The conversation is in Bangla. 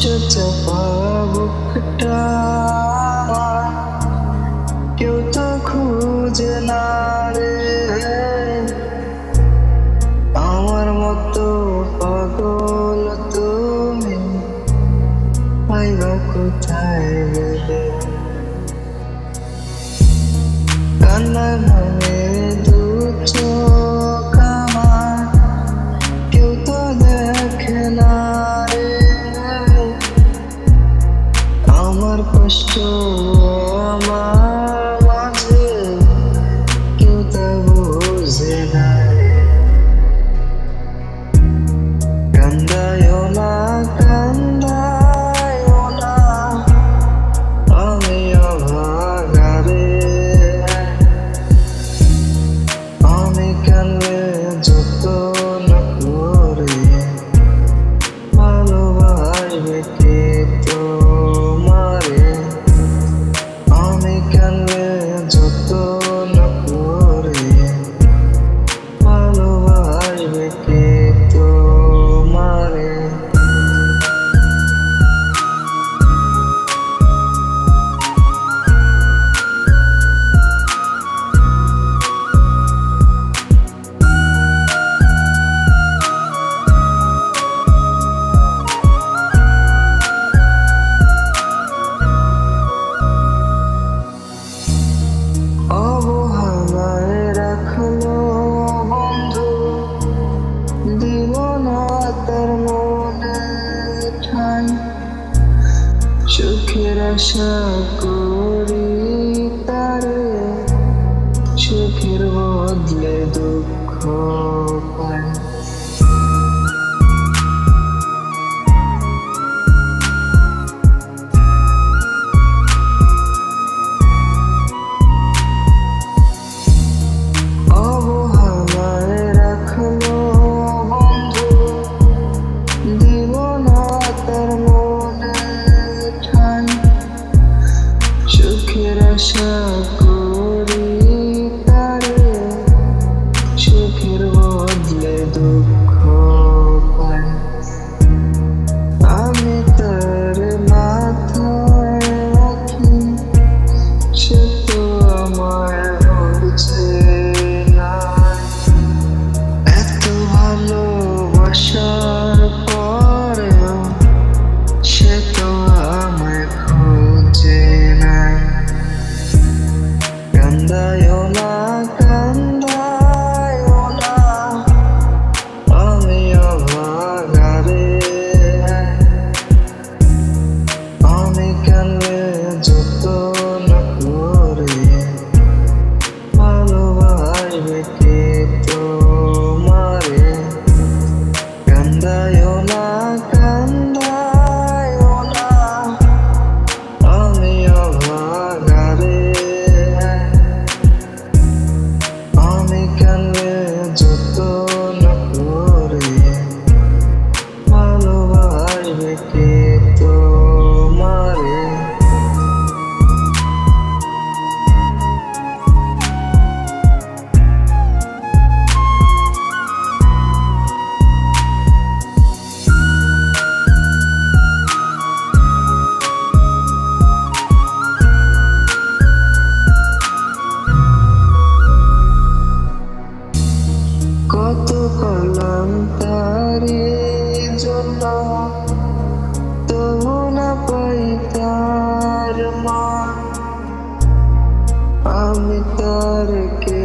কষ্ট চাপা বুকটা কেউ তো খুঁজে না রে, আমার মতো পাগল তুমি পাইবা কোথায় গেলে। কান্নায় ভাঙে দু চোখ আমার, কেউ তো দেখে না রে, আমার কষ্ট আমার মাঝে কেউ তা বুঝে না রে। কান্দায়ও না কান্দায়ও না আমি অভাগা রে, আমি কানলে যত না করে ভালোবাসবে কে তোমারে, আমি কানলে যত না করে ভালোবাসবে কে তোমারে। অবহেলায় রাখলো বন্ধু, দিল না তার মনে ঠাই, সুখের আশা করি তারে, সুখের বদলে দুঃখ পাই। অবহেলায় রাখলো বন্ধু, দিল না তার মনে ঠাই, সুখের আশা করি তারে, সুখের বদলে দুঃখ পাই। আমি তার মাথায় রাখি, সে তো আমায় বলছে না, এত ভালোবাসার পরেও সে তো আমায় খুঁজে না। কান্দায়ও না কান্দায়ও না আমি অভাগা রে, আমি কানলে যত না করে ভালোবাসবে কে তোমারে। কান্দায়ও না কান্দায়ও না আমি অভাগা রে, আমি কানলে যত না করে ভালোবাসবে কে তোমারে। কত করলাম তারি জন্য, তবু না পাই তার মান, আমি তার কে